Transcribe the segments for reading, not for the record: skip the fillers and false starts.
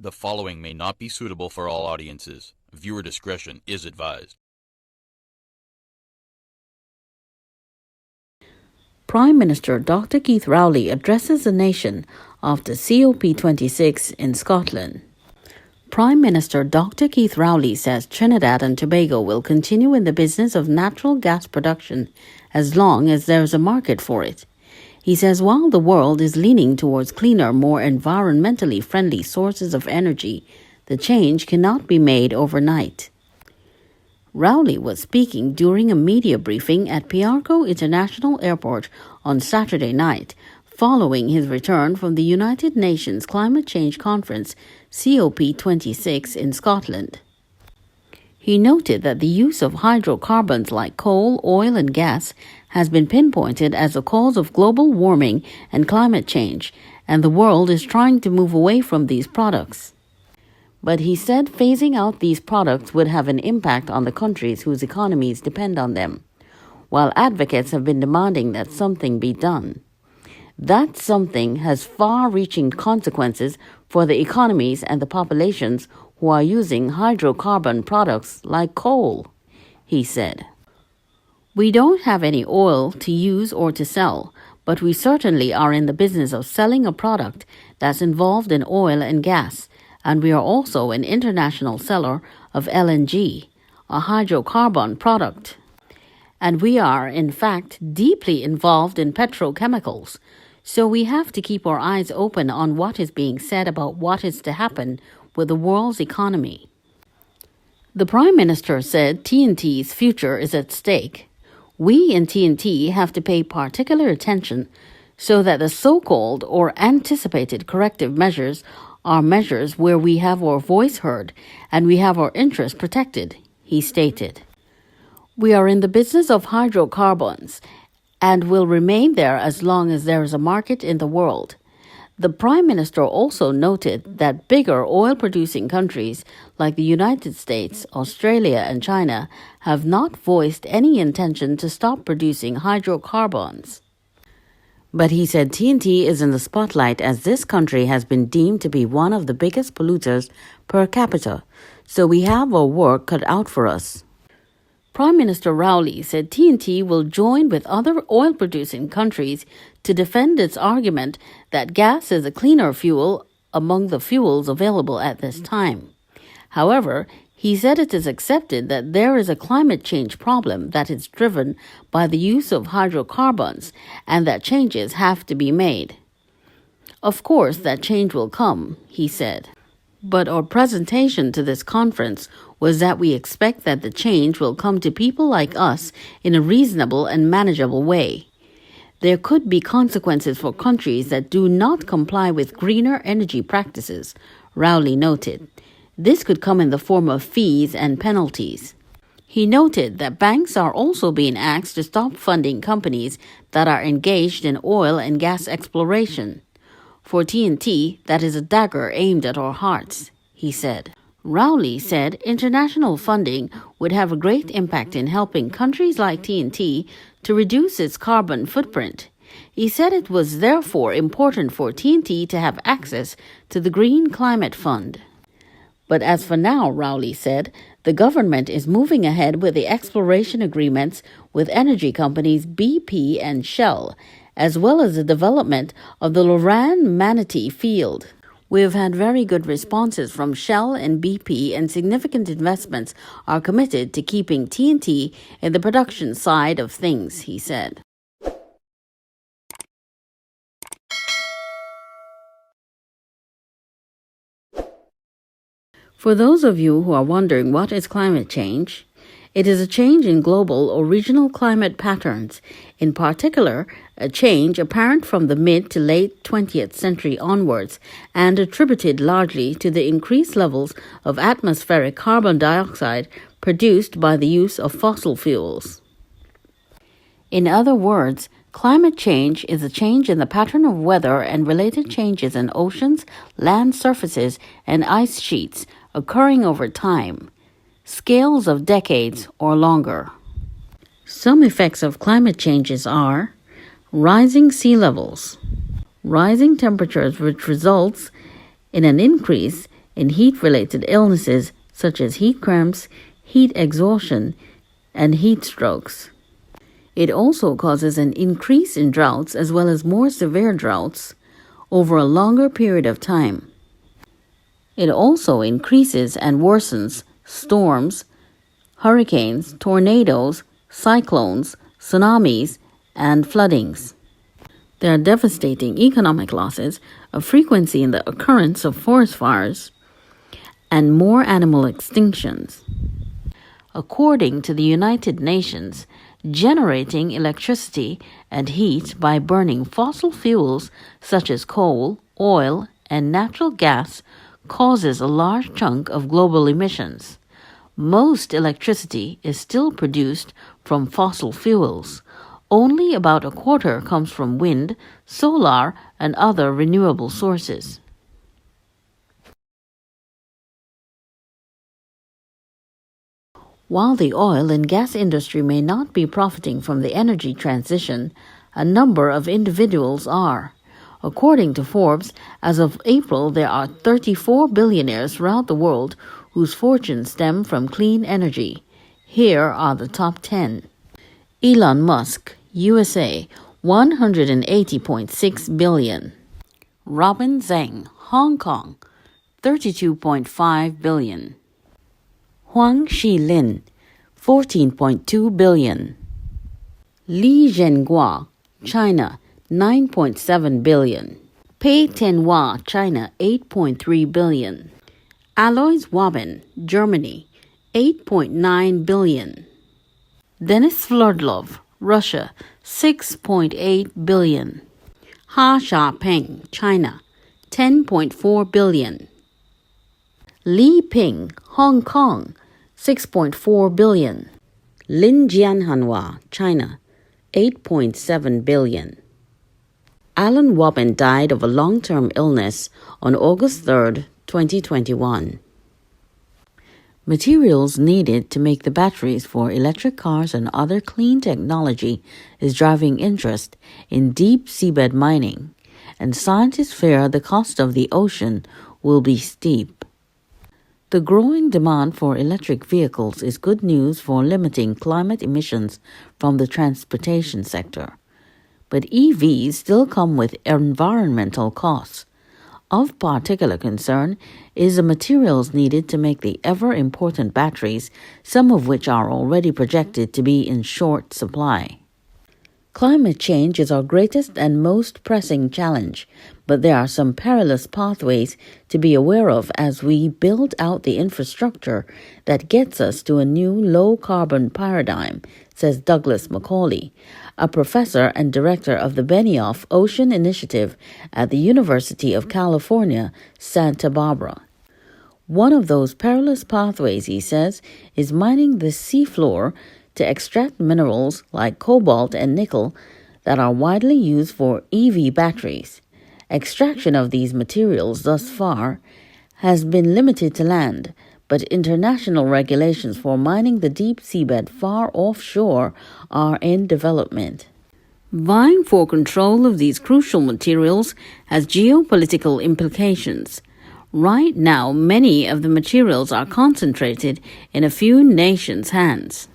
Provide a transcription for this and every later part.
The following may not be suitable for all audiences. Viewer discretion is advised. Prime Minister Dr. Keith Rowley addresses the nation after COP26 in Scotland. Prime Minister Dr. Keith Rowley says Trinidad and Tobago will continue in the business of natural gas production as long as there is a market for it. He says while the world is leaning towards cleaner, more environmentally friendly sources of energy, the change cannot be made overnight. Rowley was speaking during a media briefing at Piarco International Airport on Saturday night, following his return from the United Nations Climate Change Conference COP26 in Scotland. He noted that the use of hydrocarbons like coal, oil and gas has been pinpointed as a cause of global warming and climate change, and the world is trying to move away from these products. But he said phasing out these products would have an impact on the countries whose economies depend on them, while advocates have been demanding that something be done. That something has far-reaching consequences for the economies and the populations who are using hydrocarbon products like coal, he said. We don't have any oil to use or to sell, but we certainly are in the business of selling a product that's involved in oil and gas, and we are also an international seller of LNG, a hydrocarbon product. And we are, in fact, deeply involved in petrochemicals, so we have to keep our eyes open on what is being said about what is to happen with the world's economy. The Prime Minister said TNT's future is at stake. We in TNT have to pay particular attention so that the so-called or anticipated corrective measures are measures where we have our voice heard and we have our interests protected, he stated. We are in the business of hydrocarbons and will remain there as long as there is a market in the world. The Prime Minister also noted that bigger oil-producing countries like the United States, Australia and China have not voiced any intention to stop producing hydrocarbons. But he said TNT is in the spotlight as this country has been deemed to be one of the biggest polluters per capita, so we have our work cut out for us. Prime Minister Rowley said TNT will join with other oil-producing countries to defend its argument that gas is a cleaner fuel among the fuels available at this time. However, he said it is accepted that there is a climate change problem that is driven by the use of hydrocarbons and that changes have to be made. Of course, that change will come, he said. But our presentation to this conference was that we expect that the change will come to people like us in a reasonable and manageable way. There could be consequences for countries that do not comply with greener energy practices, Rowley noted. This could come in the form of fees and penalties. He noted that banks are also being asked to stop funding companies that are engaged in oil and gas exploration. For TNT, that is a dagger aimed at our hearts, he said. Rowley said international funding would have a great impact in helping countries like TNT to reduce its carbon footprint. He said it was therefore important for TNT to have access to the Green Climate Fund. But as for now, Rowley said, the government is moving ahead with the exploration agreements with energy companies BP and Shell, as well as the development of the Loran Manatee field. We have had very good responses from Shell and BP, and significant investments are committed to keeping TNT in the production side of things, he said. For those of you who are wondering what is climate change, it is a change in global or regional climate patterns, in particular, a change apparent from the mid to late 20th century onwards and attributed largely to the increased levels of atmospheric carbon dioxide produced by the use of fossil fuels. In other words, climate change is a change in the pattern of weather and related changes in oceans, land surfaces, and ice sheets occurring over time, scales of decades or longer. Some effects of climate changes are rising sea levels, rising temperatures which results in an increase in heat-related illnesses such as heat cramps, heat exhaustion, and heat strokes. It also causes an increase in droughts as well as more severe droughts over a longer period of time. It also increases and worsens storms, hurricanes, tornadoes, cyclones, tsunamis, and floodings. There are devastating economic losses, a frequency in the occurrence of forest fires, and more animal extinctions. According to the United Nations, generating electricity and heat by burning fossil fuels such as coal, oil, and natural gas causes a large chunk of global emissions. Most electricity is still produced from fossil fuels. Only about a quarter comes from wind, solar, and other renewable sources. While the oil and gas industry may not be profiting from the energy transition, a number of individuals are. According to Forbes, as of April, there are 34 billionaires throughout the world whose fortunes stem from clean energy. Here are the top 10. Elon Musk, U.S.A, $180.6 billion. Zeng, Hong Kong, $32.5 billion. Huang Shilin, $14.2 billion. Lin Jianhua, China, $9.7 billion. Pei Tenhua, China, $8.3 billion. Aloys Wobben, Germany, $8.9 billion. Denis Sverdlov, Russia, $6.8 billion. Xiaopeng, China, $10.4 billion. Li Ping, Hong Kong, $6.4 billion. Lin Jianhua, China, $8.7 billion. Alan Wobben died of a long-term illness on August 3, 2021. Materials needed to make the batteries for electric cars and other clean technology is driving interest in deep seabed mining, and scientists fear the cost of the ocean will be steep. The growing demand for electric vehicles is good news for limiting climate emissions from the transportation sector. But EVs still come with environmental costs. Of particular concern is the materials needed to make the ever-important batteries, some of which are already projected to be in short supply. Climate change is our greatest and most pressing challenge, but there are some perilous pathways to be aware of as we build out the infrastructure that gets us to a new low-carbon paradigm, says Douglas Macaulay, a professor and director of the Benioff Ocean Initiative at the University of California, Santa Barbara. One of those perilous pathways, he says, is mining the seafloor to extract minerals like cobalt and nickel that are widely used for EV batteries. Extraction of these materials thus far has been limited to land, but international regulations for mining the deep seabed far offshore are in development. Vying for control of these crucial materials has geopolitical implications. Right now, many of the materials are concentrated in a few nations' hands.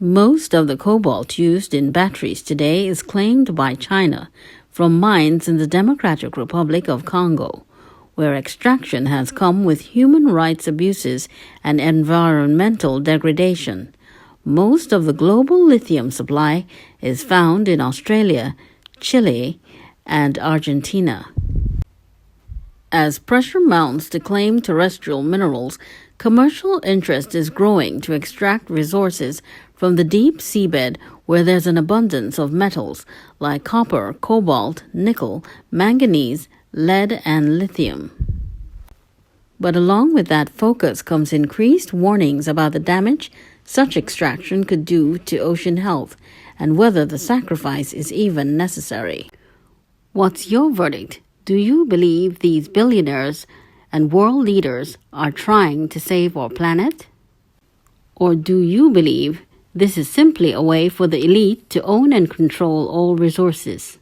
Most of the cobalt used in batteries today is claimed by China from mines in the Democratic Republic of Congo, where extraction has come with human rights abuses and environmental degradation. Most of the global lithium supply is found in Australia, Chile, and Argentina. As pressure mounts to claim terrestrial minerals, commercial interest is growing to extract resources from the deep seabed where there's an abundance of metals like copper, cobalt, nickel, manganese, lead, and lithium. But along with that focus comes increased warnings about the damage such extraction could do to ocean health and whether the sacrifice is even necessary. What's your verdict? Do you believe these billionaires and world leaders are trying to save our planet? Or do you believe this is simply a way for the elite to own and control all resources?